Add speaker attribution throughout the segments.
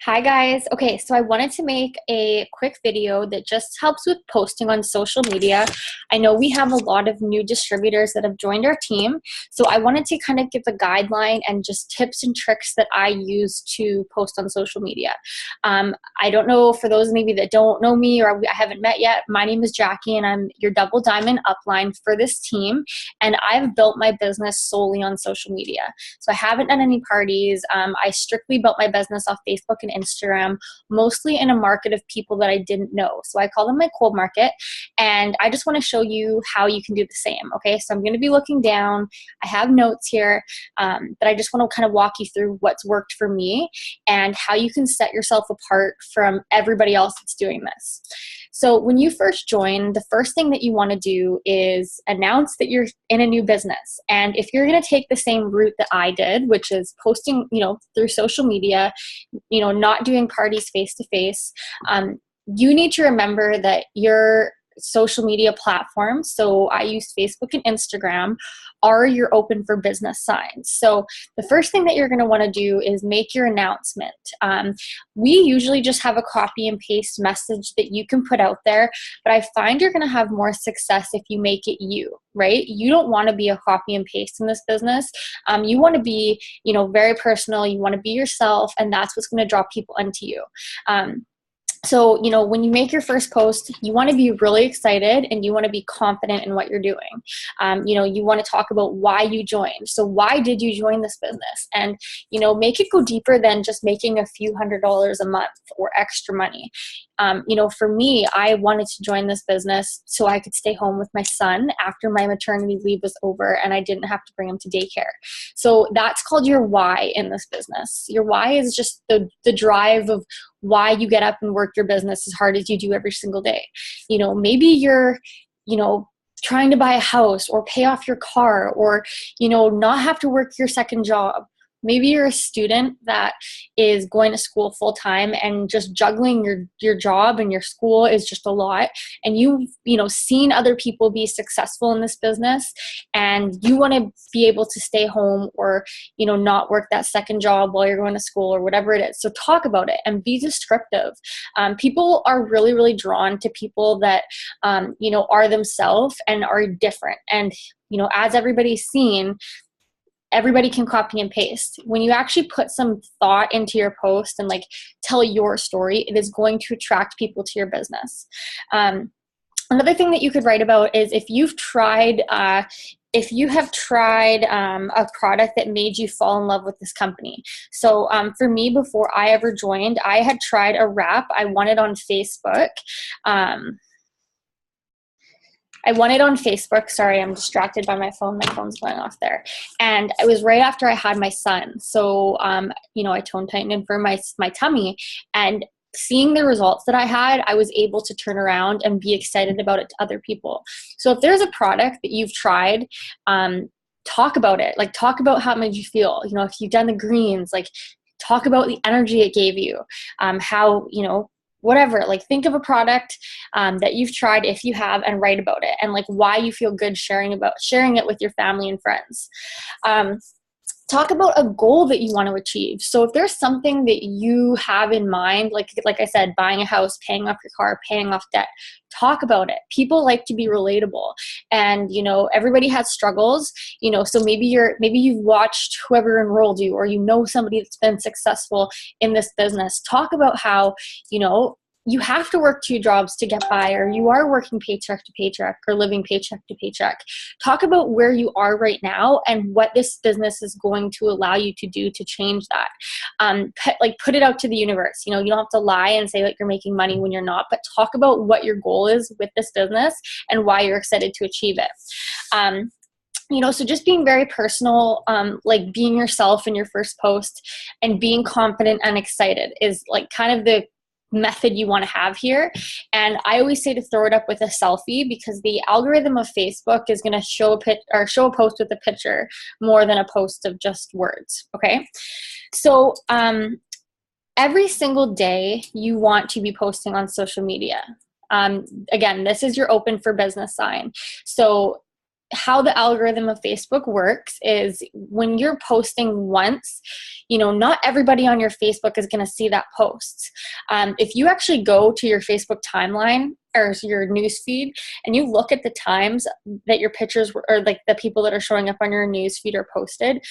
Speaker 1: Hi guys. Okay, so I wanted to make a quick video that just helps with posting on social media. I know we have a lot of new distributors that have joined our team, so I wanted to kind of give a guideline and just tips and tricks that I use to post on social media. I don't know, for those maybe that don't know me or I haven't met yet, my name is Jackie and I'm your double diamond upline for this team, and I've built my business solely on social media. So I haven't done any parties. I strictly built my business off Facebook and Instagram, mostly in a market of people that I didn't know. So I call them my cold market. And I just want to show you how you can do the same. Okay, so I'm going to be looking down. I have notes here, but I just want to kind of walk you through what's worked for me and how you can set yourself apart from everybody else that's doing this. So when you first join, the first thing that you want to do is announce that you're in a new business. And if you're going to take the same route that I did, which is posting, through social media, not doing parties face to face, you need to remember that your social media platforms, so I use Facebook and Instagram, are your open for business signs. So the first thing that you're going to want to do is make your announcement. We usually just have a copy and paste message that you can put out there, but I find you're going to have more success if you make it you, right? You don't want to be a copy and paste in this business. You want to be, very personal. You want to be yourself, and that's what's going to draw people into you. So, when you make your first post, you want to be really excited and you want to be confident in what you're doing. You want to talk about why you joined. So why did you join this business? And, make it go deeper than just making a few $100s a month or extra money. For me, I wanted to join this business so I could stay home with my son after my maternity leave was over and I didn't have to bring him to daycare. So that's called your why in this business. Your why is just the drive of why you get up and work your business as hard as you do every single day. Maybe you're, trying to buy a house or pay off your car or, not have to work your second job. Maybe you're a student that is going to school full time and just juggling your job and your school is just a lot. And you've, seen other people be successful in this business and you want to be able to stay home or, not work that second job while you're going to school or whatever it is. So talk about it and be descriptive. People are really, really drawn to people that, are themselves and are different. And, as everybody's seen, everybody can copy and paste. When you actually put some thought into your post and tell your story, it is going to attract people to your business. Another thing that you could write about is if you have tried a product that made you fall in love with this company. So for me, before I ever joined, I had tried a wrap. I won it on Facebook. Sorry, I'm distracted by my phone. My phone's going off there. And it was right after I had my son. So, I tone tightened for my tummy, and seeing the results that I had, I was able to turn around and be excited about it to other people. So if there's a product that you've tried, talk about it. Talk about how it made you feel. If you've done the greens, talk about the energy it gave you, how, whatever, think of a product that you've tried if you have and write about it and why you feel good sharing it with your family and friends. Talk about a goal that you want to achieve. So if there's something that you have in mind, like I said, buying a house, paying off your car, paying off debt, talk about it. People like to be relatable, and everybody has struggles. So maybe you've watched whoever enrolled you, or somebody that's been successful in this business. Talk about how you have to work two jobs to get by, or you are working paycheck to paycheck or living paycheck to paycheck. Talk about where you are right now and what this business is going to allow you to do to change that. Put it out to the universe. You don't have to lie and say you're making money when you're not, but talk about what your goal is with this business and why you're excited to achieve it. So just being very personal, being yourself in your first post and being confident and excited is kind of the method you want to have here. And I always say to throw it up with a selfie, because the algorithm of Facebook is going to show a post with a picture more than a post of just words. Okay. So, every single day you want to be posting on social media. Again, this is your open for business sign. So how the algorithm of Facebook works is when you're posting once, not everybody on your Facebook is going to see that post. If you actually go to your Facebook timeline or your news feed and you look at the times that your pictures were, or like the people that are showing up on your news feed are posted,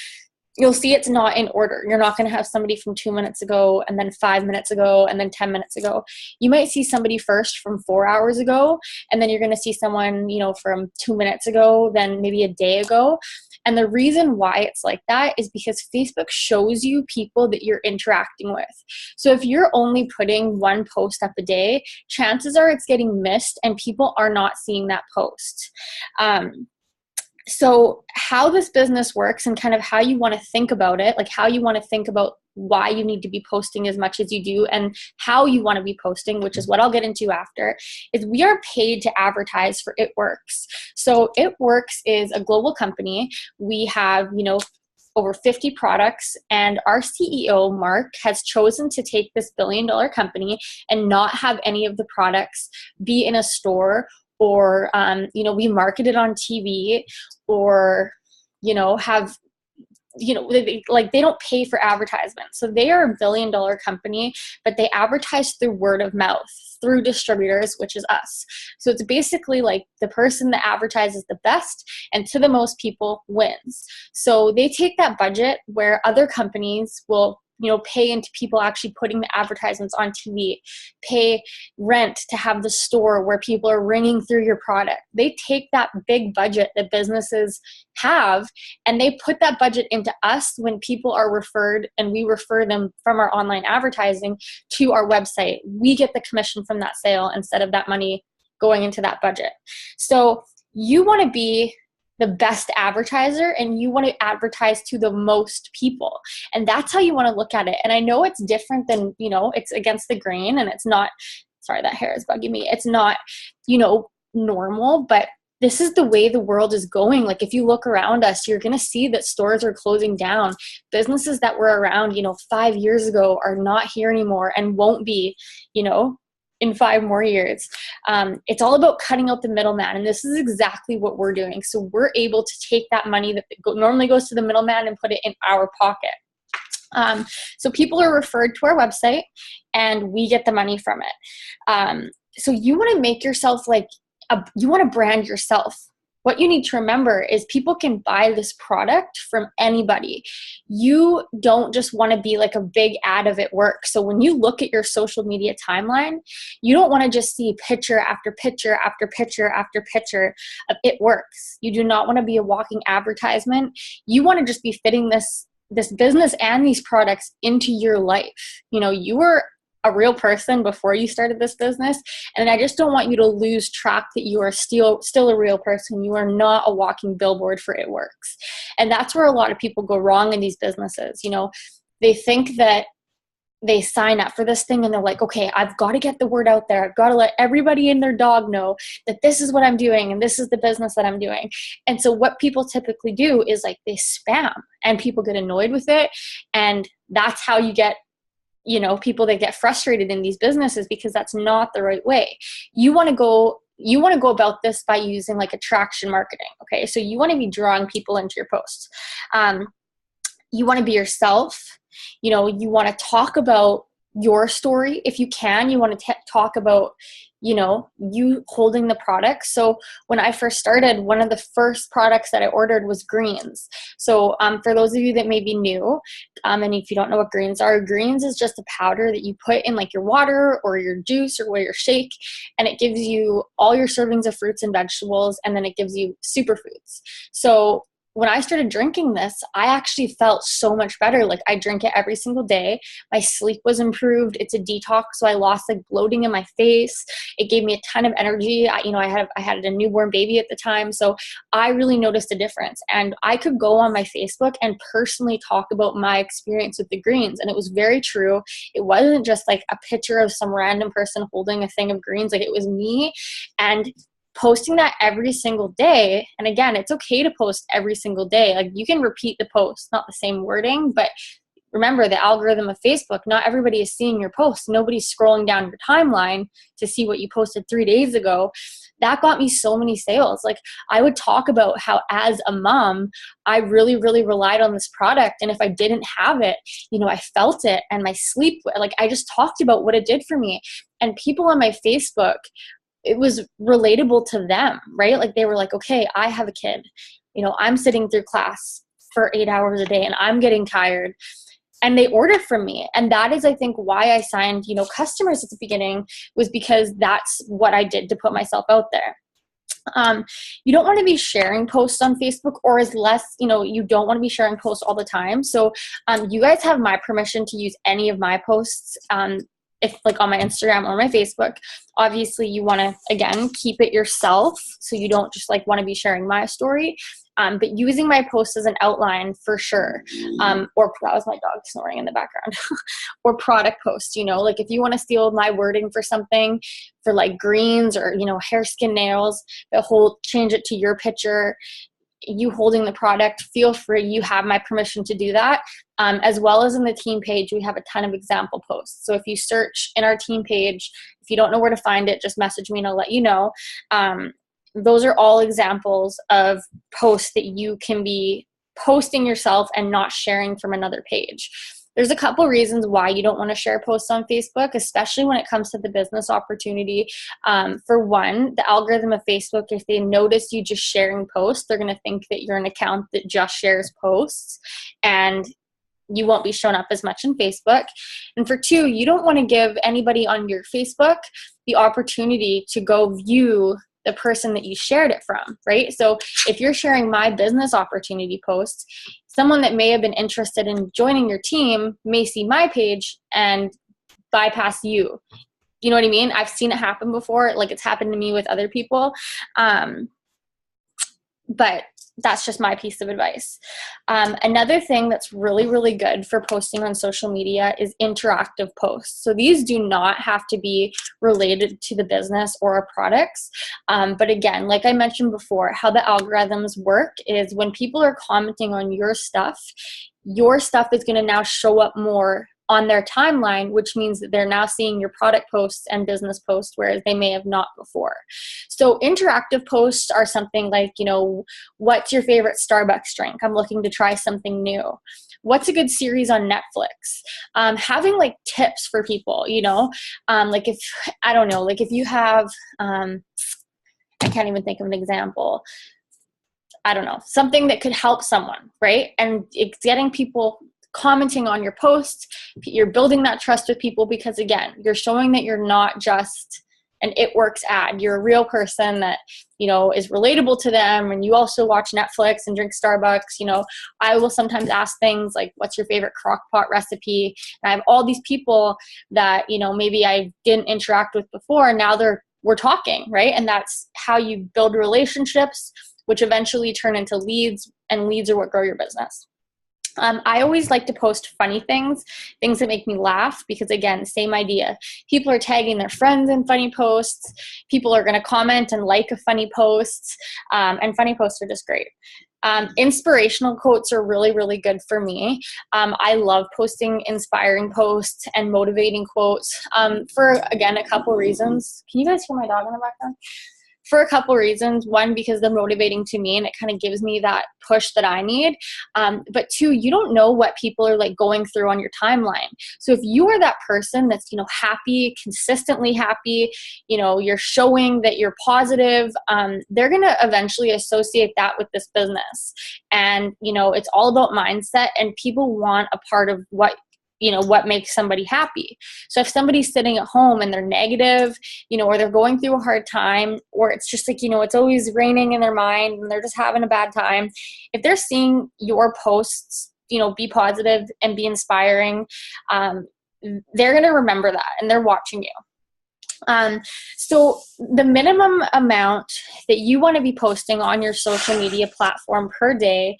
Speaker 1: you'll see it's not in order. You're not going to have somebody from 2 minutes ago and then 5 minutes ago and then 10 minutes ago. You might see somebody first from 4 hours ago, and then you're going to see someone, from 2 minutes ago, then maybe a day ago. And the reason why it's like that is because Facebook shows you people that you're interacting with. So if you're only putting one post up a day, chances are it's getting missed and people are not seeing that post. So how this business works and kind of how you want to think about it, like how you want to think about why you need to be posting as much as you do and how you want to be posting, which is what I'll get into after, is we are paid to advertise for It Works. So It Works is a global company. We have, over 50 products, and our CEO, Mark, has chosen to take this billion-dollar company and not have any of the products be in a store or, we market it on TV or, have, they don't pay for advertisement. So they are a billion-dollar company, but they advertise through word of mouth, through distributors, which is us. So it's basically like the person that advertises the best and to the most people wins. So they take that budget where other companies will pay into people actually putting the advertisements on TV, pay rent to have the store where people are ringing through your product. They take that big budget that businesses have and they put that budget into us when people are referred, and we refer them from our online advertising to our website. We get the commission from that sale instead of that money going into that budget. So you want to be the best advertiser and you want to advertise to the most people. And that's how you want to look at it. And I know it's different than, it's against the grain and it's not, sorry, that hair is bugging me. It's not, normal, but this is the way the world is going. Like if you look around us, you're going to see that stores are closing down. Businesses that were around, 5 years ago are not here anymore and won't be, in 5 more years. It's all about cutting out the middleman, and this is exactly what we're doing. So we're able to take that money that normally goes to the middleman and put it in our pocket. So people are referred to our website, and we get the money from it. So you want to make yourself you want to brand yourself. What you need to remember is people can buy this product from anybody. You don't just want to be like a big ad of It Works. So when you look at your social media timeline, you don't want to just see picture after picture after picture after picture of It Works. You do not want to be a walking advertisement. You want to just be fitting this business and these products into your life. You were a real person before you started this business. And I just don't want you to lose track that you are still a real person. You are not a walking billboard for It Works. And that's where a lot of people go wrong in these businesses. They think that they sign up for this thing and they're like, okay, I've got to get the word out there. I've got to let everybody and their dog know that this is what I'm doing and this is the business that I'm doing. And so what people typically do is they spam and people get annoyed with it. And that's how you get people that get frustrated in these businesses, because that's not the right way. You want to go about this by using attraction marketing. Okay. So you want to be drawing people into your posts. You want to be yourself. You want to talk about your story. If you can, you want to talk about, you holding the product. So when I first started, one of the first products that I ordered was greens. So for those of you that may be new, and if you don't know what greens are, greens is just a powder that you put in your water or your juice or your shake, and it gives you all your servings of fruits and vegetables, and then it gives you superfoods. So when I started drinking this, I actually felt so much better. I drink it every single day. My sleep was improved. It's a detox, so I lost bloating in my face. It gave me a ton of energy. I had a newborn baby at the time, so I really noticed a difference. And I could go on my Facebook and personally talk about my experience with the greens, and it was very true. It wasn't just a picture of some random person holding a thing of greens. It was me, and posting that every single day. And again, it's okay to post every single day. You can repeat the post, not the same wording, but remember the algorithm of Facebook, not everybody is seeing your posts. Nobody's scrolling down your timeline to see what you posted 3 days ago. That got me so many sales. Like, I would talk about how as a mom, I really, really relied on this product. And if I didn't have it, I felt it, and my sleep, like, I just talked about what it did for me. And people on my Facebook, it was relatable to them, right? Like, they were like, okay, I have a kid, I'm sitting through class for 8 hours a day and I'm getting tired. And they ordered from me. And that is, I think, why I signed, customers at the beginning, was because that's what I did to put myself out there. You don't want to be sharing posts on Facebook, or as less, you don't want to be sharing posts all the time. So you guys have my permission to use any of my posts. If like on my Instagram or my Facebook, obviously you want to, again, keep it yourself. So you don't just like want to be sharing my story. But using my post as an outline for sure. Or that was my dog snoring in the background. Or product post, like if you want to steal my wording for something, for like greens or, hair, skin, nails, change it to your picture, you holding the product, feel free. You have my permission to do that. As well as in the team page, we have a ton of example posts. So if you search in our team page, if you don't know where to find it, just message me and I'll let you know. Those are all examples of posts that you can be posting yourself and not sharing from another page. There's a couple reasons why you don't want to share posts on Facebook, especially when it comes to the business opportunity. For one, the algorithm of Facebook, if they notice you just sharing posts, they're going to think that you're an account that just shares posts, and you won't be shown up as much in Facebook. And for two, you don't want to give anybody on your Facebook the opportunity to go view the person that you shared it from, right? So if you're sharing my business opportunity posts, someone that may have been interested in joining your team may see my page and bypass you. You know what I mean? I've seen it happen before. Like, it's happened to me with other people. But that's just my piece of advice. Another thing that's really, really good for posting on social media is interactive posts. So these do not have to be related to the business or our products. But again, like I mentioned before, how the algorithms work is when people are commenting on your stuff is going to now show up more on their timeline, which means that they're now seeing your product posts and business posts, whereas they may have not before. So interactive posts are something like, what's your favorite Starbucks drink? I'm looking to try something new. What's a good series on Netflix? Having like tips for people, like if you have, I can't even think of an example. I don't know, something that could help someone, right? And it's getting people commenting on your posts. You're building that trust with people because, again, you're showing that you're not just an It Works ad. You're a real person that, is relatable to them. And you also watch Netflix and drink Starbucks. I will sometimes ask things like, what's your favorite crock pot recipe? And I have all these people that, maybe I didn't interact with before, and now we're talking, right? And that's how you build relationships, which eventually turn into leads, and leads are what grow your business. I always like to post funny things that make me laugh, because again, same idea. People are tagging their friends in funny posts. People are going to comment and like a funny post, and funny posts are just great. Inspirational quotes are really, really good for me. I love posting inspiring posts and motivating quotes for, again, a couple reasons. Can you guys hear my dog in the background? For a couple reasons. One, because they're motivating to me and it kind of gives me that push that I need. But two, you don't know what people are like going through on your timeline. So if you are that person that's, happy, consistently happy, you're showing that you're positive, they're going to eventually associate that with this business. And, it's all about mindset, and people want a part of what makes somebody happy. So if somebody's sitting at home and they're negative, or they're going through a hard time, or it's just like, it's always raining in their mind and they're just having a bad time, if they're seeing your posts, be positive and be inspiring, they're going to remember that, and they're watching you. So the minimum amount that you want to be posting on your social media platform per day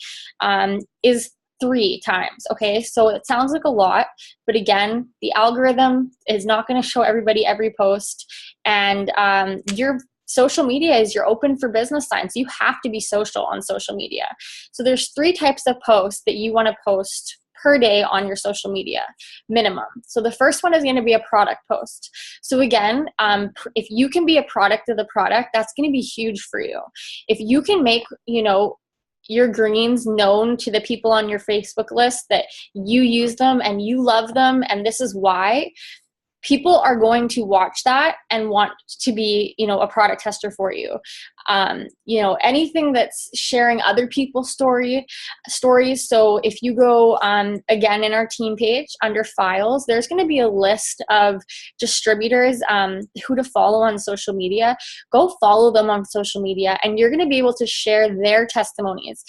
Speaker 1: is 3 times. Okay. So it sounds like a lot, but again, the algorithm is not going to show everybody every post, and your social media is your open for business sign. So you have to be social on social media. So there's 3 types of posts that you want to post per day on your social media, minimum. So the first one is going to be a product post. So again, if you can be a product of the product, that's going to be huge for you. If you can make, your greens known to the people on your Facebook list that you use them and you love them and this is why, people are going to watch that and want to be, a product tester for you. Anything that's sharing other people's stories. So if you go, again, in our team page under files, there's going to be a list of distributors who to follow on social media. Go follow them on social media and you're going to be able to share their testimonies.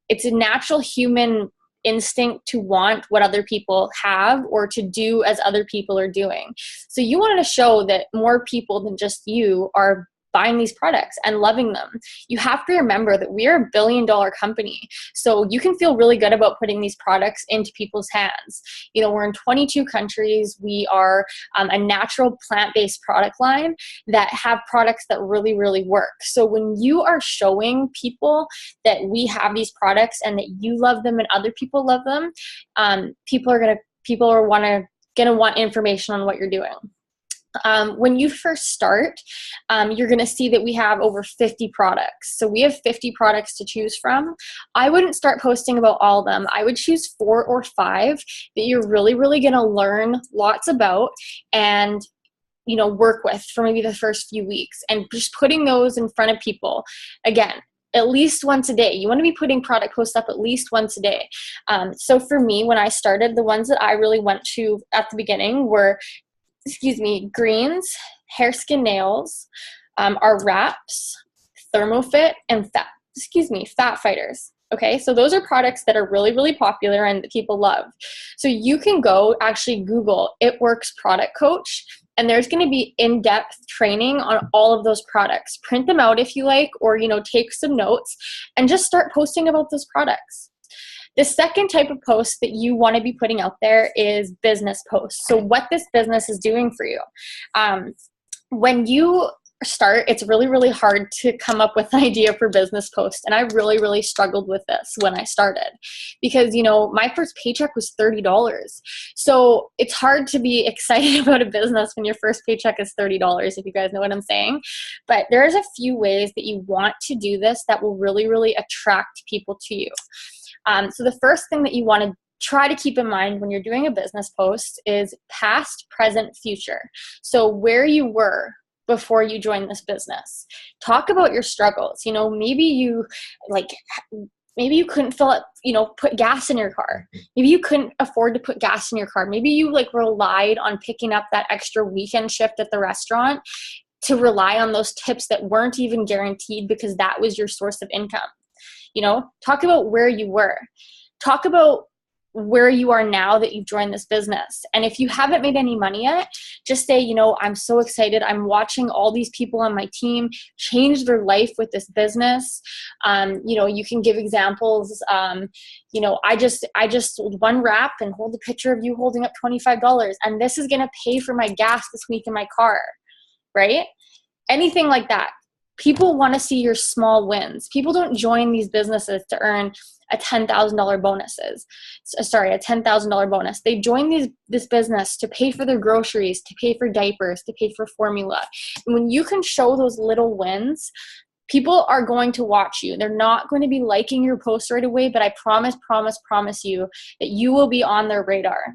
Speaker 1: It's a natural human instinct to want what other people have or to do as other people are doing. So you want to show that more people than just you are buying these products and loving them. You have to remember that we are a $1 billion company. So you can feel really good about putting these products into people's hands. We're in 22 countries. We are a natural plant-based product line that have products that really, really work. So when you are showing people that we have these products and that you love them and other people love them, people are going to want information on what you're doing. When you first start, you're going to see that we have over 50 products. So we have 50 products to choose from. I wouldn't start posting about all of them. I would choose 4 or 5 that you're really, really going to learn lots about and work with for maybe the first few weeks, and just putting those in front of people. Again, at least once a day. You want to be putting product posts up at least once a day. So for me, when I started, the ones that I really went to at the beginning were greens, hair, skin, nails, our wraps, thermofit, and fat fighters. Okay, so those are products that are really, really popular and that people love. So you can go actually Google It Works Product Coach, and there's going to be in-depth training on all of those products. Print them out if you like, or take some notes and just start posting about those products. The second type of post that you want to be putting out there is business posts. So what this business is doing for you. When you start, it's really, really hard to come up with an idea for business posts. And I really, really struggled with this when I started because, my first paycheck was $30. So it's hard to be excited about a business when your first paycheck is $30, if you guys know what I'm saying. But there's a few ways that you want to do this that will really, really attract people to you. So the first thing that you want to try to keep in mind when you're doing a business post is past, present, future. So where you were before you joined this business. Talk about your struggles. Maybe you couldn't put gas in your car. Maybe you couldn't afford to put gas in your car. Maybe you relied on picking up that extra weekend shift at the restaurant to rely on those tips that weren't even guaranteed because that was your source of income. Talk about where you were. Talk about where you are now that you've joined this business. And if you haven't made any money yet, just say, I'm so excited. I'm watching all these people on my team change their life with this business. You can give examples. I just sold one wrap and hold a picture of you holding up $25. And this is going to pay for my gas this week in my car, right? Anything like that. People want to see your small wins. People don't join these businesses to earn a $10,000 bonus. They join this business to pay for their groceries, to pay for diapers, to pay for formula. And when you can show those little wins, people are going to watch you. They're not going to be liking your post right away, but I promise you that you will be on their radar.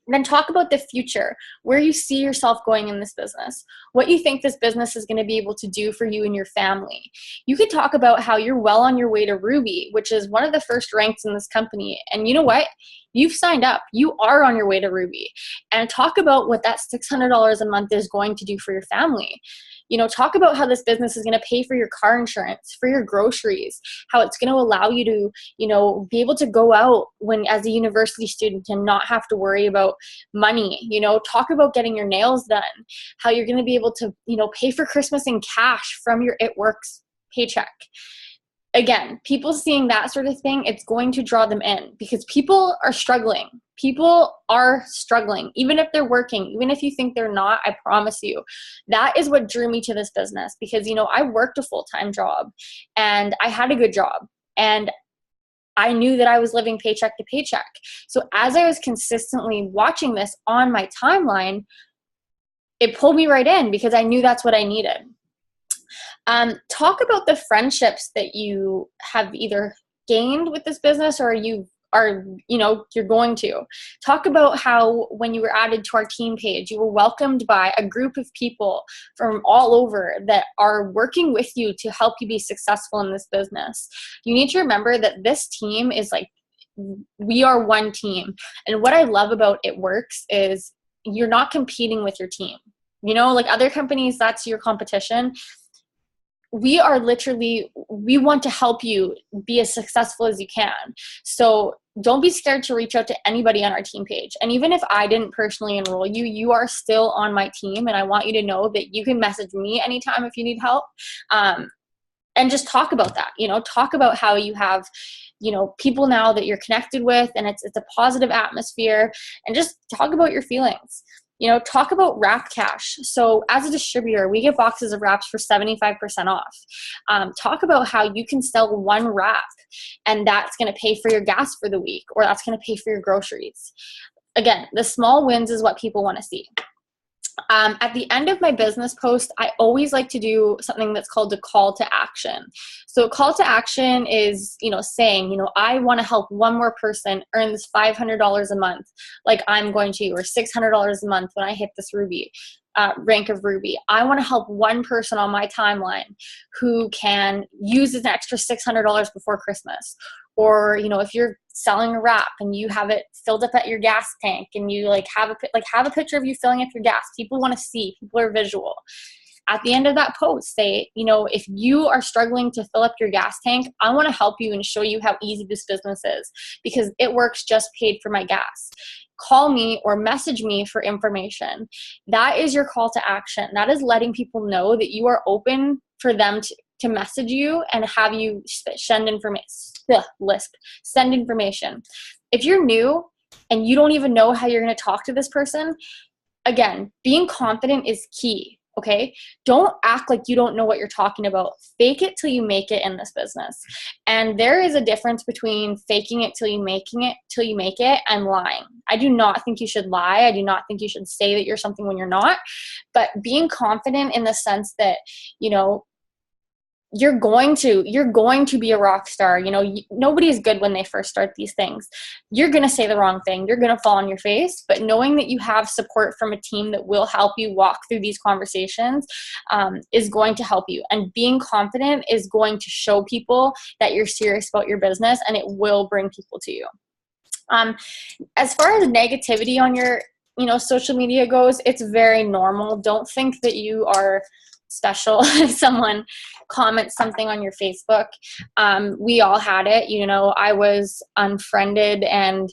Speaker 1: Then talk about the future, where you see yourself going in this business, what you think this business is going to be able to do for you and your family. You could talk about how you're well on your way to Ruby, which is one of the first ranks in this company. And you know what? You've signed up. You are on your way to Ruby. And talk about what that $600 a month is going to do for your family. Talk about how this business is going to pay for your car insurance, for your groceries, how it's going to allow you to, be able to go out as a university student and not have to worry about money. Talk about getting your nails done, how you're going to be able to, pay for Christmas in cash from your It Works paycheck. Again, people seeing that sort of thing, it's going to draw them in because people are struggling. People are struggling, even if they're working, even if you think they're not, I promise you. That is what drew me to this business because, I worked a full-time job and I had a good job. And I knew that I was living paycheck to paycheck. So as I was consistently watching this on my timeline, it pulled me right in because I knew that's what I needed. Talk about the friendships that you have either gained with this business or you're going to. Talk about how when you were added to our team page, you were welcomed by a group of people from all over that are working with you to help you be successful in this business. You need to remember that this team is like, we are one team. And what I love about It Works is you're not competing with your team. Like other companies, that's your competition. We want to help you be as successful as you can. So don't be scared to reach out to anybody on our team page. And even if I didn't personally enroll you, you are still on my team. And I want you to know that you can message me anytime if you need help. And just talk about that, talk about how you have, people now that you're connected with, and it's a positive atmosphere, and just talk about your feelings. Talk about wrap cash. So as a distributor, we give boxes of wraps for 75% off. Talk about how you can sell one wrap and that's going to pay for your gas for the week, or that's going to pay for your groceries. Again, the small wins is what people want to see. At the end of my business post, I always like to do something that's called a call to action. So a call to action is, saying, I want to help one more person earn this $500 a month, like I'm going to, or $600 a month when I hit this Ruby rank of Ruby. I want to help one person on my timeline who can use an extra $600 before Christmas. Or, if you're selling a wrap and you have it filled up at your gas tank and you have a picture of you filling up your gas. People want to see, people are visual. At the end of that post, say, if you are struggling to fill up your gas tank, I want to help you and show you how easy this business is, because It Works just paid for my gas. Call me or message me for information. That is your call to action. That is letting people know that you are open for them to message you and have you send information. Send information. If you're new and you don't even know how you're going to talk to this person, again, being confident is key. Okay. Don't act like you don't know what you're talking about. Fake it till you make it in this business. And there is a difference between faking it till you make it and lying. I do not think you should lie. I do not think you should say that you're something when you're not. But being confident in the sense that, you're going to be a rock star. Nobody is good when they first start these things. You're going to say the wrong thing. You're going to fall on your face. But knowing that you have support from a team that will help you walk through these conversations is going to help you. And being confident is going to show people that you're serious about your business, and it will bring people to you. As far as negativity on your social media goes, it's very normal. Don't think that you are special if someone comments something on your Facebook. We all had it. I was unfriended and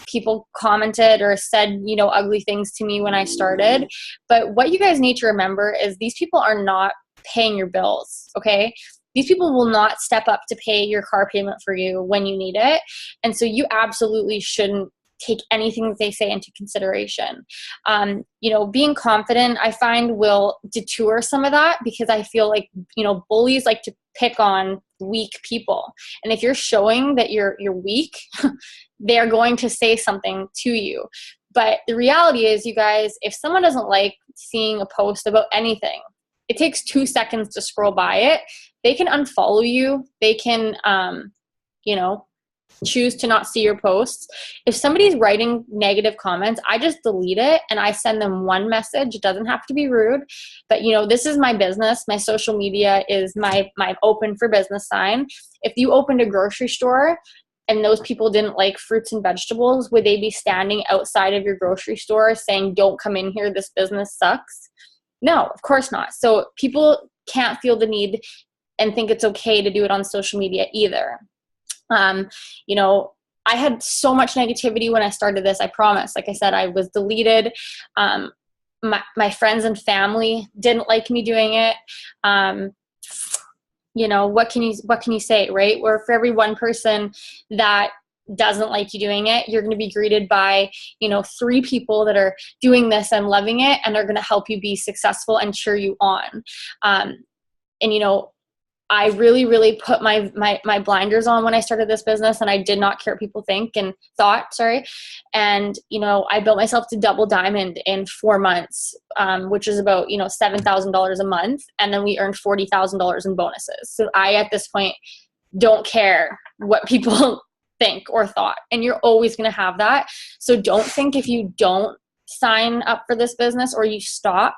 Speaker 1: people commented or said, ugly things to me when I started. But what you guys need to remember is these people are not paying your bills, okay? These people will not step up to pay your car payment for you when you need it. And so you absolutely shouldn't take anything that they say into consideration. Being confident, I find, will detour some of that, because I feel like, bullies like to pick on weak people. And if you're showing that you're weak, they're going to say something to you. But the reality is, you guys, if someone doesn't like seeing a post about anything, it takes 2 seconds to scroll by it. They can unfollow you. They can, choose to not see your posts. If somebody's writing negative comments, I just delete it and I send them one message. It doesn't have to be rude, but this is my business. My social media is my open for business sign. If you opened a grocery store and those people didn't like fruits and vegetables, would they be standing outside of your grocery store saying, "Don't come in here, this business sucks"? No, of course not. So people can't feel the need and think it's okay to do it on social media either. I had so much negativity when I started this. I promise. Like I said, I was deleted. My friends and family didn't like me doing it. What can you say, right? Or for every one person that doesn't like you doing it, you're going to be greeted by, 3 people that are doing this and loving it, and they're going to help you be successful and cheer you on. I really, really put my blinders on when I started this business, and I did not care what people thought. And, you know, I built myself to double diamond in 4 months, which is about, you know, $7,000 a month. And then we earned $40,000 in bonuses. So I, at this point, don't care what people think or thought. And you're always going to have that. So don't think if you don't sign up for this business or you stop,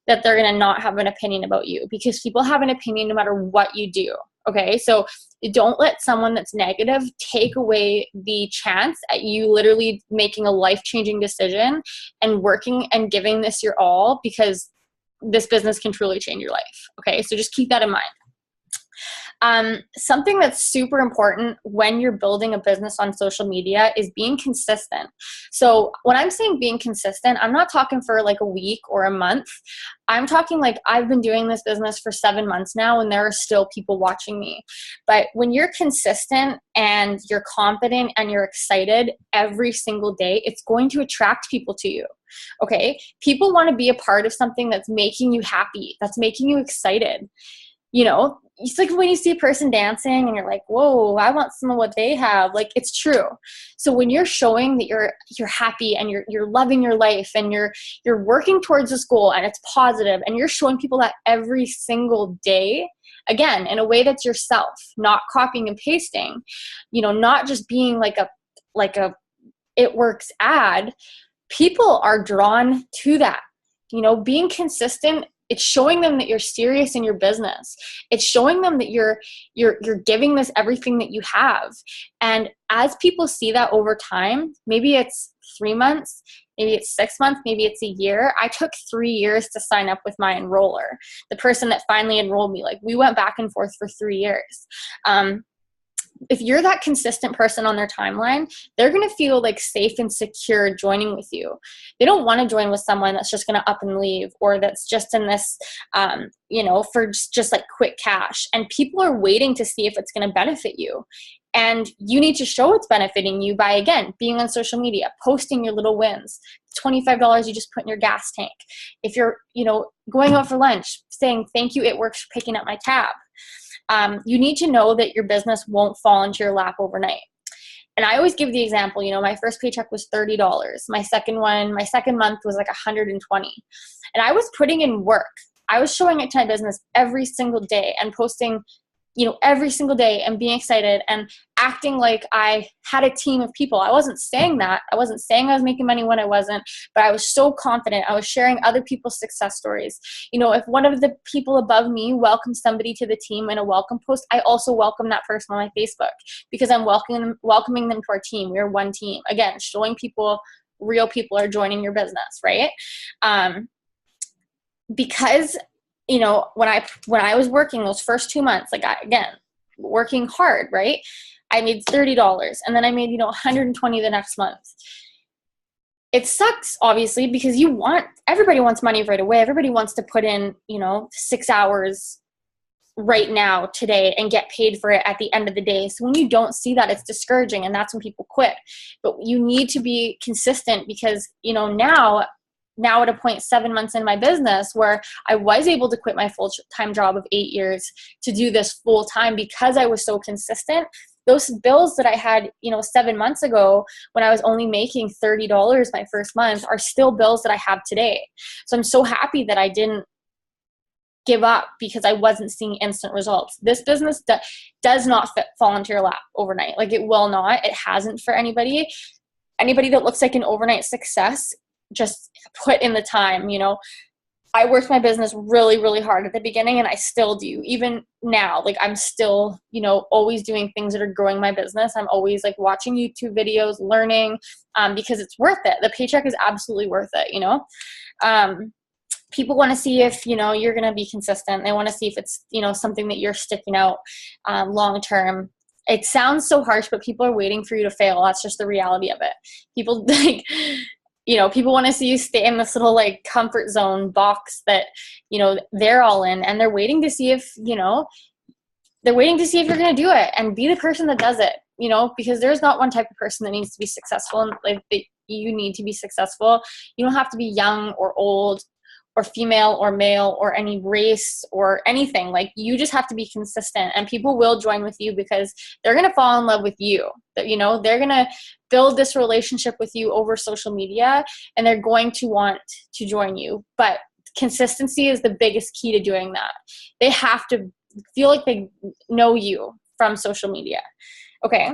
Speaker 1: that they're going to not have an opinion about you, because people have an opinion no matter what you do. Okay. So don't let someone that's negative take away the chance at you literally making a life-changing decision and working and giving this your all, because this business can truly change your life. Okay. So just keep that in mind. Something that's super important when you're building a business on social media is being consistent. So when I'm saying being consistent, I'm not talking for like a week or a month. I'm talking like I've been doing this business for 7 months now, and there are still people watching me. But when you're consistent and you're confident and you're excited every single day, it's going to attract people to you. Okay. People want to be a part of something that's making you happy, that's making you excited. You know, it's like when you see a person dancing and you're like, whoa, I want some of what they have. Like, it's true. So when you're showing that you're happy and you're loving your life and you're working towards this goal and it's positive, and you're showing people that every single day, again, in a way that's yourself, not copying and pasting, you know, not just being like a it works ad, people are drawn to that. You know, being consistent, it's showing them that you're serious in your business. It's showing them that you're giving this everything that you have. And as people see that over time, maybe it's 3 months, maybe it's 6 months, maybe it's a year. I took 3 years to sign up with my enroller, the person that finally enrolled me. Like, we went back and forth for 3 years. If you're that consistent person on their timeline, they're going to feel like safe and secure joining with you. They don't want to join with someone that's just going to up and leave, or that's just in this, you know, for just like quick cash. And people are waiting to see if it's going to benefit you. And you need to show it's benefiting you by, again, being on social media, posting your little wins, $25 you just put in your gas tank. If you're, you know, going out for lunch, saying, thank you, it works for picking up my tab. You need to know that your business won't fall into your lap overnight. And I always give the example, you know, my first paycheck was $30. My second month was like $120. And I was putting in work. I was showing it to my business every single day and posting, you know, every single day, and being excited and acting like I had a team of people. I wasn't saying that. I wasn't saying I was making money when I wasn't, but I was so confident. I was sharing other people's success stories. You know, if one of the people above me welcomes somebody to the team in a welcome post, I also welcome that person on my Facebook, because I'm welcoming them to our team. We're one team. Again, showing people, real people are joining your business, right? Because, you know, when I was working those first 2 months, like, again, working hard, right? I made $30, and then I made, you know, $120 the next month. It sucks, obviously, because everybody wants money right away. Everybody wants to put in, you know, 6 hours right now, today, and get paid for it at the end of the day. So when you don't see that, it's discouraging, and that's when people quit. But you need to be consistent, because, you know, now at a point 7 months in my business, where I was able to quit my full-time job of 8 years to do this full-time because I was so consistent. Those bills that I had, you know, 7 months ago when I was only making $30 my first month are still bills that I have today. So I'm so happy that I didn't give up because I wasn't seeing instant results. This business does not fall into your lap overnight. Like, it will not. It hasn't for anybody. Anybody that looks like an overnight success, just put in the time. You know, I worked my business really, really hard at the beginning, and I still do. Even now, like, I'm still, you know, always doing things that are growing my business. I'm always like watching YouTube videos, learning, because it's worth it. The paycheck is absolutely worth it, you know. People want to see if, you know, you're going to be consistent. They want to see if it's, you know, something that you're sticking out long term. It sounds so harsh, but people are waiting for you to fail. That's just the reality of it. People like, you know, people want to see you stay in this little like comfort zone box that, you know, they're all in, and they're waiting to see if, you know, they're waiting to see if you're going to do it, and be the person that does it, you know, because there's not one type of person that needs to be successful, and like you need to be successful. You don't have to be young or old or female or male or any race or anything. Like, you just have to be consistent, and people will join with you because they're going to fall in love with you. You know, they're going to build this relationship with you over social media, and they're going to want to join you. But consistency is the biggest key to doing that. They have to feel like they know you from social media. Okay.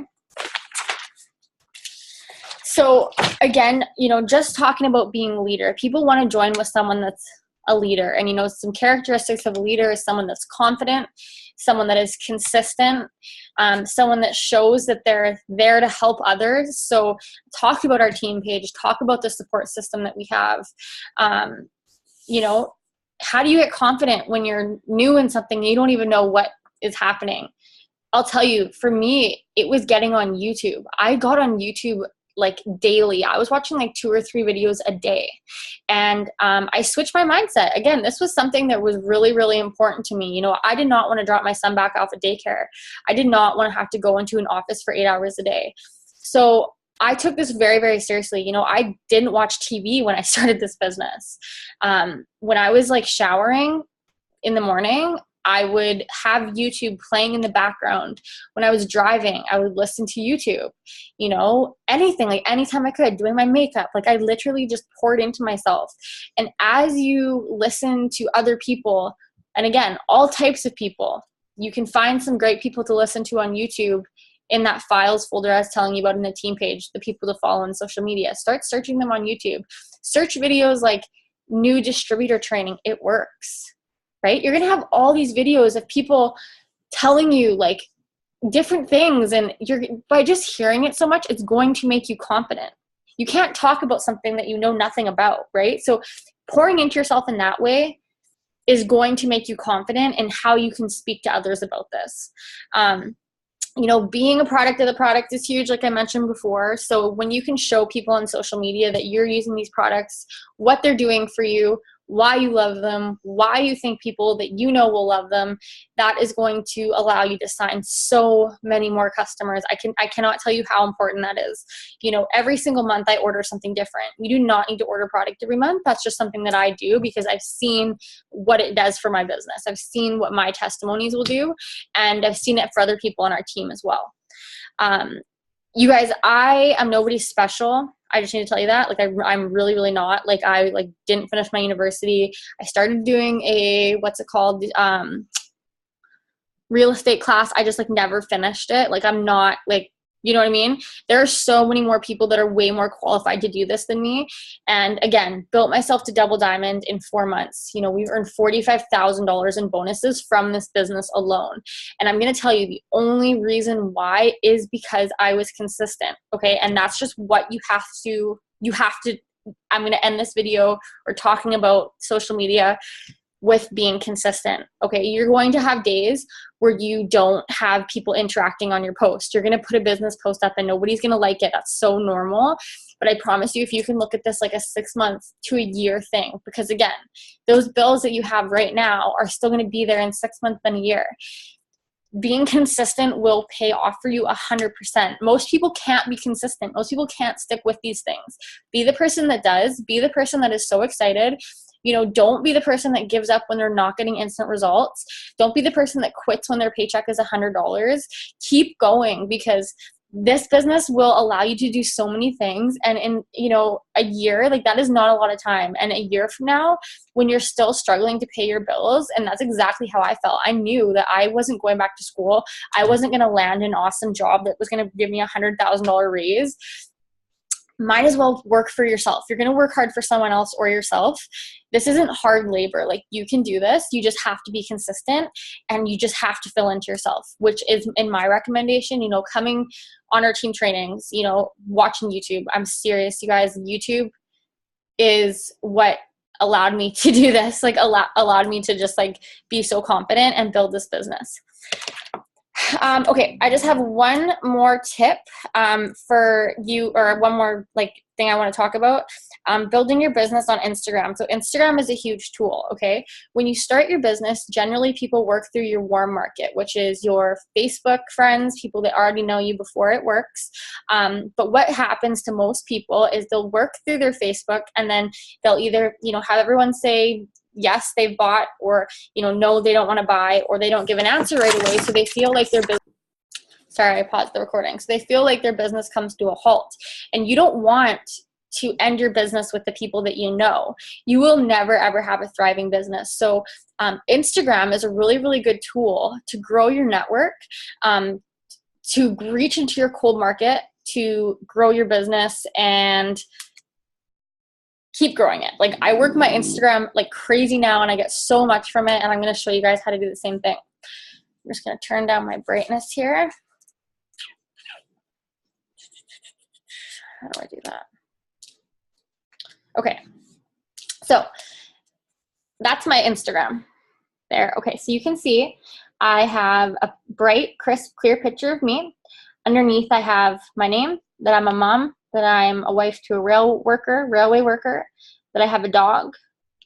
Speaker 1: So again, you know, just talking about being a leader, people want to join with someone that's a leader. And, you know, some characteristics of a leader is someone that's confident, someone that is consistent, someone that shows that they're there to help others. So talk about our team page, talk about the support system that we have. You know, how do you get confident when you're new in something and you don't even know what is happening? I'll tell you, for me, it was getting on YouTube. I got on YouTube like daily. I was watching like 2 or 3 videos a day. And I switched my mindset. Again, this was something that was really, really important to me. You know, I did not want to drop my son back off at daycare. I did not want to have to go into an office for 8 hours a day. So I took this very, very seriously. You know, I didn't watch TV when I started this business. When I was like showering in the morning, I would have YouTube playing in the background. When I was driving, I would listen to YouTube, you know, anything, like anytime I could, doing my makeup. Like, I literally just poured into myself. And as you listen to other people, and again, all types of people, you can find some great people to listen to on YouTube in that files folder I was telling you about in the team page, the people to follow on social media. Start searching them on YouTube. Search videos like new distributor training. It works. Right? You're going to have all these videos of people telling you like different things, and by just hearing it so much, it's going to make you confident. You can't talk about something that you know nothing about, right? So pouring into yourself in that way is going to make you confident in how you can speak to others about this. You know, being a product of the product is huge, like I mentioned before. So when you can show people on social media that you're using these products, what they're doing for you, why you love them, why you think people that you know will love them, that is going to allow you to sign so many more customers. I cannot tell you how important that is. You know, every single month I order something different. You do not need to order product every month. That's just something that I do because I've seen what it does for my business. I've seen what my testimonies will do, and I've seen it for other people on our team as well. You guys, I am nobody special. I just need to tell you that. Like, I'm really, really not. Like, I didn't finish my university. I started doing a, what's it called? Real estate class. I just never finished it. Like, I'm not you know what I mean? There are so many more people that are way more qualified to do this than me. And again, built myself to double diamond in 4 months. You know, we've earned $45,000 in bonuses from this business alone. And I'm going to tell you, the only reason why is because I was consistent. Okay. And that's just what you have to, I'm going to end this video or talking about social media with being consistent. Okay. You're going to have days where you don't have people interacting on your post. You're going to put a business post up and nobody's going to like it. That's so normal. But I promise you, if you can look at this like a 6 months to a year thing, because again, those bills that you have right now are still going to be there in 6 months and a year. Being consistent will pay off for you 100%. Most people can't be consistent. Most people can't stick with these things. Be the person that does. Be the person that is so excited. You know, don't be the person that gives up when they're not getting instant results. Don't be the person that quits when their paycheck is $100. Keep going, because this business will allow you to do so many things. And in, you know, a year, that is not a lot of time. And a year from now, when you're still struggling to pay your bills, and that's exactly how I felt. I knew that I wasn't going back to school. I wasn't going to land an awesome job that was going to give me $100,000 raise. Might as well work for yourself. You're going to work hard for someone else or yourself. This isn't hard labor. You can do this. You just have to be consistent, and you just have to fill into yourself, which is in my recommendation, you know, coming on our team trainings, you know, watching YouTube. I'm serious, you guys. YouTube is what allowed me to do this, allowed me to just be so confident and build this business. Okay, I just have one more tip for you, or one more like thing I want to talk about. Building your business on Instagram. So Instagram is a huge tool, okay? When you start your business, generally people work through your warm market, which is your Facebook friends, people that already know you before it works. But what happens to most people is they'll work through their Facebook, and then they'll either, have everyone say, yes, they've bought, or, no, they don't want to buy, or they don't give an answer right away. So they feel like their business, sorry, I paused the recording. So they feel like their business comes to a halt. And you don't want to end your business with the people that you know. You will never, ever have a thriving business. So Instagram is a really, really good tool to grow your network, to reach into your cold market, to grow your business, and keep growing it. Like, I work my Instagram like crazy now, and I get so much from it, and I'm going to show you guys how to do the same thing. I'm just going to turn down my brightness here. How do I do that? Okay, so that's my Instagram there. Okay, so you can see I have a bright, crisp, clear picture of me. Underneath I have my name, that I'm a mom, that I'm a wife to a railway worker, that I have a dog,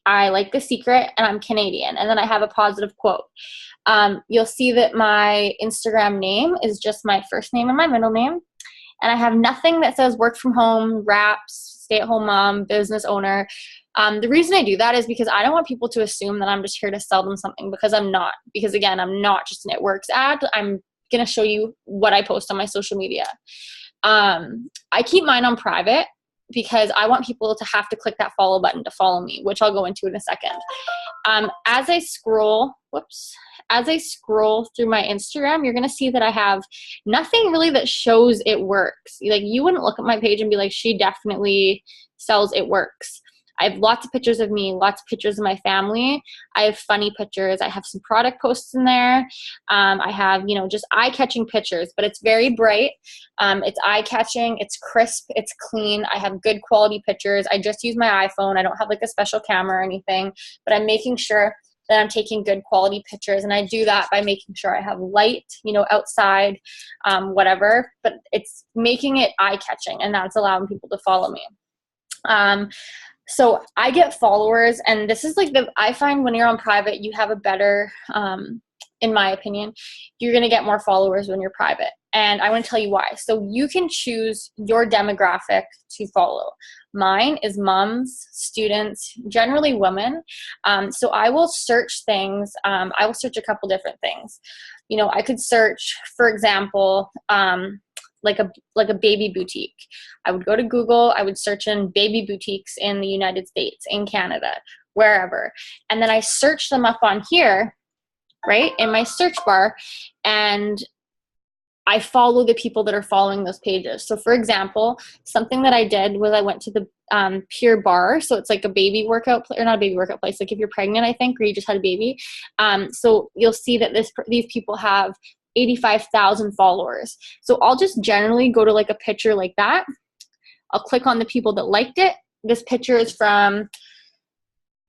Speaker 1: I like The Secret, and I'm Canadian. And then I have a positive quote. You'll see that my Instagram name is just my first name and my middle name. And I have nothing that says work from home, wraps, stay-at-home mom, business owner. The reason I do that is because I don't want people to assume that I'm just here to sell them something, because I'm not. Because again, I'm not just an It Works ad. I'm going to show you what I post on my social media. I keep mine on private because I want people to have to click that follow button to follow me, which I'll go into in a second. As I scroll through my Instagram, you're going to see that I have nothing really that shows It Works. Like, you wouldn't look at my page and be like, she definitely sells It Works. I have lots of pictures of me, lots of pictures of my family. I have funny pictures. I have some product posts in there. I have, just eye-catching pictures, but it's very bright. It's eye-catching. It's crisp. It's clean. I have good quality pictures. I just use my iPhone. I don't have like a special camera or anything, but I'm making sure that I'm taking good quality pictures. And I do that by making sure I have light, outside, whatever, but it's making it eye-catching, and that's allowing people to follow me. So I get followers, and this is like I find when you're on private, you have a better, in my opinion, you're going to get more followers when you're private. And I want to tell you why. So you can choose your demographic to follow. Mine is moms, students, generally women. So I will search things. I will search a couple different things. I could search, for example, like a baby boutique. I would go to Google, I would search in baby boutiques in the United States, in Canada, wherever. And then I search them up on here, right, in my search bar, and I follow the people that are following those pages. So for example, something that I did was I went to the Pure Bar. So it's like a baby workout, or not a baby workout place, like if you're pregnant, I think, or you just had a baby. So you'll see that these people have 85,000 followers. So I'll just generally go to like a picture like that. I'll click on the people that liked it. This picture is from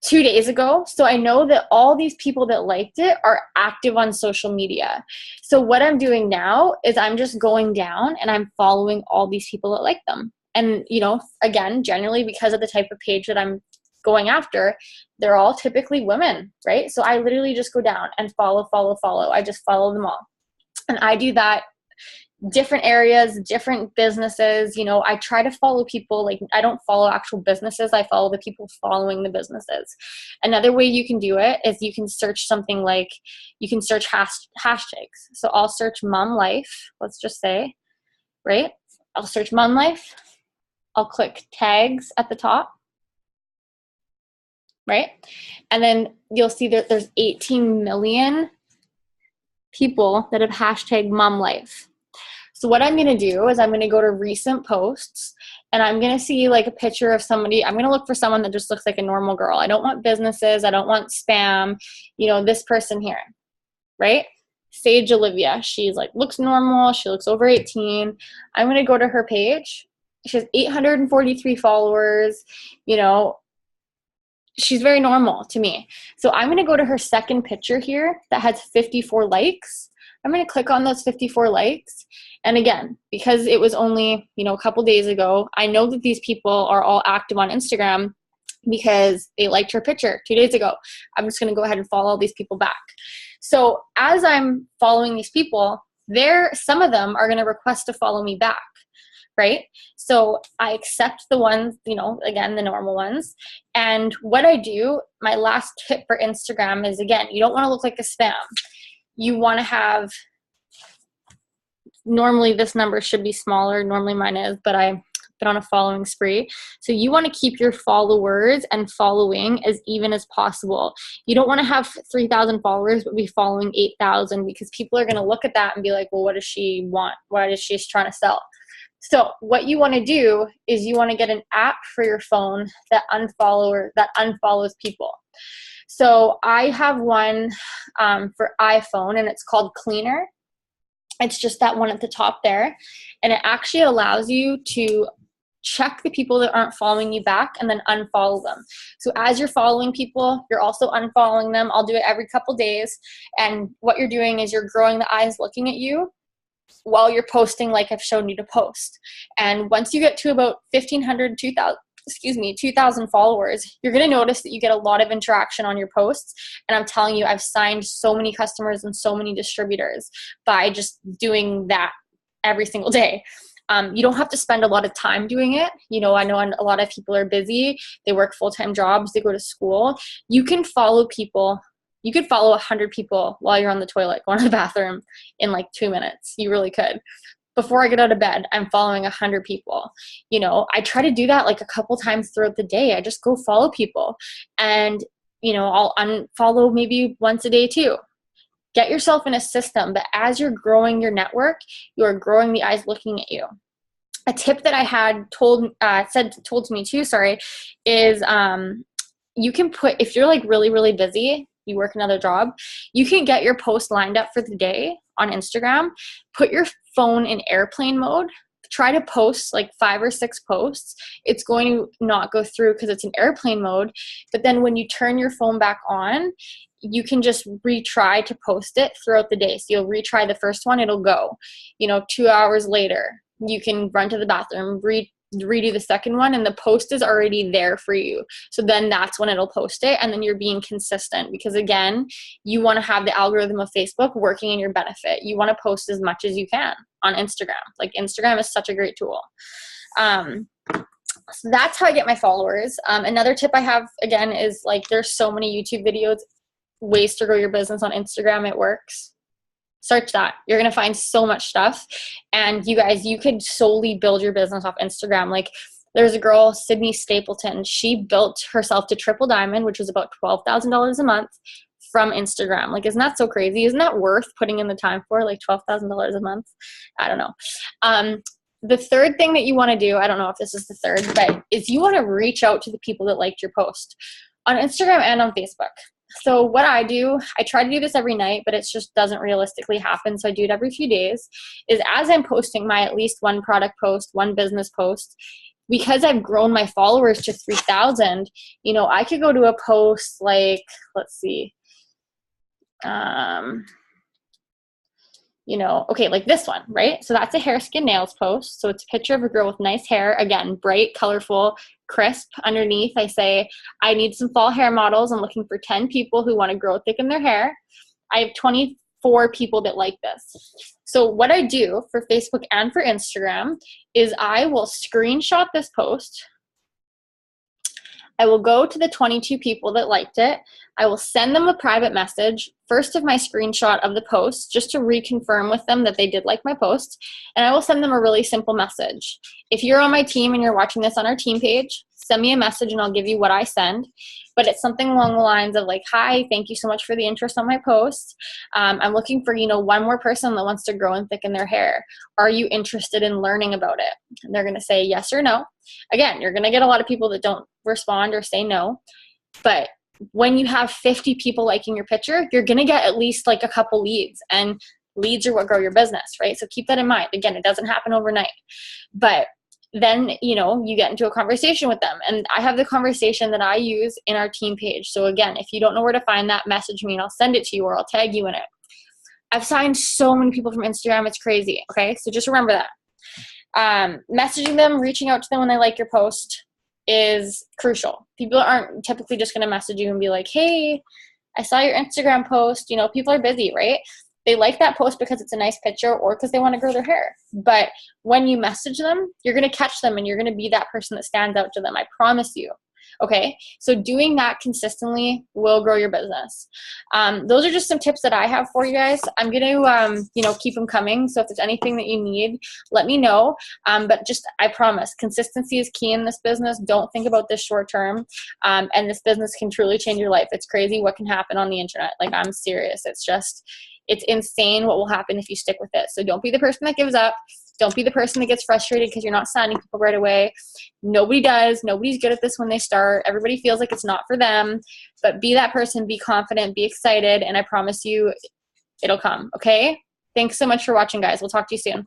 Speaker 1: 2 days ago. So I know that all these people that liked it are active on social media. So what I'm doing now is I'm just going down and I'm following all these people that like them. And, again, generally because of the type of page that I'm going after, they're all typically women, right? So I literally just go down and follow. I just follow them all. And I do that different areas, different businesses. I try to follow people. Like, I don't follow actual businesses. I follow the people following the businesses. Another way you can do it is you can search something like, you can search hashtags. So I'll search mom life, let's just say, right? I'll search mom life. I'll click tags at the top, right? And then you'll see that there's 18 million people that have hashtag mom life. So what I'm going to do is I'm going to go to recent posts, and I'm going to see like a picture of somebody. I'm going to look for someone that just looks like a normal girl. I don't want businesses. I don't want spam. This person here, right? Sage Olivia. She's like, looks normal. She looks over 18. I'm going to go to her page. She has 843 followers. She's very normal to me. So I'm going to go to her second picture here that has 54 likes. I'm going to click on those 54 likes. And again, because it was only, a couple days ago, I know that these people are all active on Instagram because they liked her picture 2 days ago. I'm just going to go ahead and follow all these people back. So as I'm following these people, some of them are going to request to follow me back, right? So I accept the ones, again, the normal ones. And what I do, my last tip for Instagram is, again, you don't want to look like a spam. You want to have, normally this number should be smaller. Normally mine is, but I've been on a following spree. So you want to keep your followers and following as even as possible. You don't want to have 3,000 followers but be following 8,000, because people are going to look at that and be like, well, what does she want? What is she trying to sell? So what you want to do is you want to get an app for your phone that unfollows people. So I have one for iPhone, and it's called Cleaner. It's just that one at the top there. And it actually allows you to check the people that aren't following you back and then unfollow them. So as you're following people, you're also unfollowing them. I'll do it every couple days. And what you're doing is you're growing the eyes looking at you while you're posting like I've shown you to post. And once you get to about 1,500, 2,000 followers, you're going to notice that you get a lot of interaction on your posts. And I'm telling you, I've signed so many customers and so many distributors by just doing that every single day. You don't have to spend a lot of time doing it. I know a lot of people are busy. They work full-time jobs. They go to school. You can follow people. You could follow 100 people while you're on the toilet, going to the bathroom in like 2 minutes. You really could. Before I get out of bed, I'm following 100 people. I try to do that like a couple times throughout the day. I just go follow people, and, I'll unfollow maybe once a day too. Get yourself in a system that as you're growing your network, you're growing the eyes looking at you. A tip that I had told to me too, is you can put, if you're like really, really busy, you work another job, you can get your post lined up for the day on Instagram, put your phone in airplane mode, try to post like 5 or 6 posts. It's going to not go through because it's in airplane mode. But then when you turn your phone back on, you can just retry to post it throughout the day. So you'll retry the first one, it'll go. 2 hours later, you can run to the bathroom, redo the second one, and the post is already there for you. So then that's when it'll post it, and then you're being consistent, because again, you want to have the algorithm of Facebook working in your benefit. You want to post as much as you can on Instagram. Like, Instagram is such a great tool. So that's how I get my followers. Another tip I have, again, is like, there's so many YouTube videos, ways to grow your business on Instagram. It works. Search that. You're going to find so much stuff. And you guys, you could solely build your business off Instagram. Like, there's a girl, Sydney Stapleton. She built herself to triple diamond, which was about $12,000 a month from Instagram. Like, isn't that so crazy? Isn't that worth putting in the time for, like $12,000 a month? I don't know. The third thing that you want to do, I don't know if this is the third, but is you want to reach out to the people that liked your post on Instagram and on Facebook. So what I do, I try to do this every night, but it just doesn't realistically happen. So I do it every few days, is as I'm posting my at least one product post, one business post, because I've grown my followers to 3,000, I could go to a post like, let's see, okay, like this one, right? So that's a hair, skin, nails post. So it's a picture of a girl with nice hair, again, bright, colorful, crisp. Underneath, I say, I need some fall hair models. I'm looking for 10 people who want to grow, thicken their hair. I have 24 people that like this. So what I do for Facebook and for Instagram is I will screenshot this post. I will go to the 22 people that liked it. I will send them a private message, first of my screenshot of the post, just to reconfirm with them that they did like my post. And I will send them a really simple message. If you're on my team and you're watching this on our team page, send me a message and I'll give you what I send. But it's something along the lines of like, hi, thank you so much for the interest on my post. I'm looking for, one more person that wants to grow and thicken their hair. Are you interested in learning about it? And they're going to say yes or no. Again, you're going to get a lot of people that don't respond or say no. But when you have 50 people liking your picture, you're going to get at least like a couple leads, and leads are what grow your business, right? So keep that in mind. Again, it doesn't happen overnight, but then, you get into a conversation with them, and I have the conversation that I use in our team page. So again, if you don't know where to find that, message me and I'll send it to you, or I'll tag you in it. I've signed so many people from Instagram. It's crazy. Okay. So just remember that. Messaging them, reaching out to them when they like your post is crucial. People aren't typically just going to message you and be like, hey, I saw your Instagram post. You know, people are busy, right? They like that post because it's a nice picture or because they want to grow their hair. But when you message them, you're going to catch them and you're going to be that person that stands out to them. I promise you. Okay, so doing that consistently will grow your business. Those are just some tips that I have for you guys. I'm going to, keep them coming. So if there's anything that you need, let me know. But just, I promise, consistency is key in this business. Don't think about this short term. And this business can truly change your life. It's crazy what can happen on the internet. Like, I'm serious. It's insane what will happen if you stick with it. So don't be the person that gives up. Don't be the person that gets frustrated because you're not signing people right away. Nobody does. Nobody's good at this when they start. Everybody feels like it's not for them. But be that person. Be confident. Be excited. And I promise you, it'll come. Okay? Thanks so much for watching, guys. We'll talk to you soon.